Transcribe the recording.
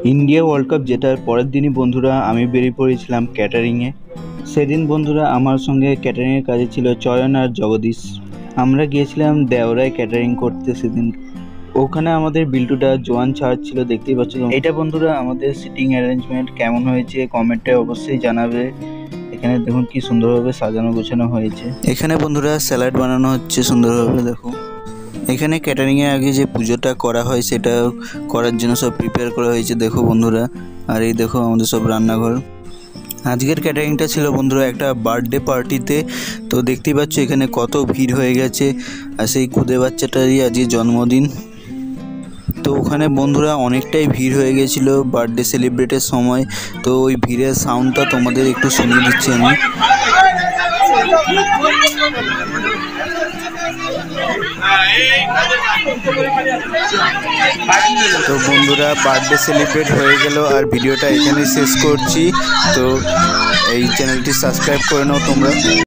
India world cup জেতার পরের দিনই বন্ধুরা আমি বেরিয়ে পড়েছিলাম ক্যাটারিংয়ে। সেদিন বন্ধুরা আমার সঙ্গে ক্যাটারিংয়ের কাজে ছিল চয়ন আর জগদীশ। আমরা গিয়েছিলাম দেওরায় ক্যাটারিং করতে সেদিন। ওখানে আমাদের বিল্টুটা জোয়ান ছাড়ছিল, দেখতেই পাচ্ছ। এটা বন্ধুরা আমাদের সিটিং অ্যারেঞ্জমেন্ট কেমন হয়েছে কমেন্টে অবশ্যই জানাবে। এখানে দেখুন কি সুন্দরভাবে সাজানো গোছানো হয়েছে। এখানে বন্ধুরা স্যালাড বানানো হচ্ছে সুন্দরভাবে, দেখো। এখানে ক্যাটারিংয়ের আগে যে পুজোটা করা হয় সেটা করার জন্য সব প্রিপেয়ার করা হয়েছে, দেখো বন্ধুরা। আর এই দেখো আমাদের সব রান্নাঘর। আজকের ক্যাটারিংটা ছিল বন্ধুরা একটা বার্থডে পার্টিতে। তো দেখতেই পাচ্ছ এখানে কত ভিড় হয়ে গেছে, আর সেই খুদে বাচ্চাটারই আজকে জন্মদিন। তো ওখানে বন্ধুরা অনেকটাই ভিড় হয়ে গেছিলো বার্থডে সেলিব্রেটের সময়। তো ওই ভিড়ের সাউন্ডটা তোমাদের একটু শুনিয়ে দিচ্ছি আমি। তো বন্ধুরা বার্থডে সেলিব্রেট হয়ে গেল, আর ভিডিওটা এখানে শেষ করছি। তো এই চ্যানেলটি সাবস্ক্রাইব করে নাও তোমরা।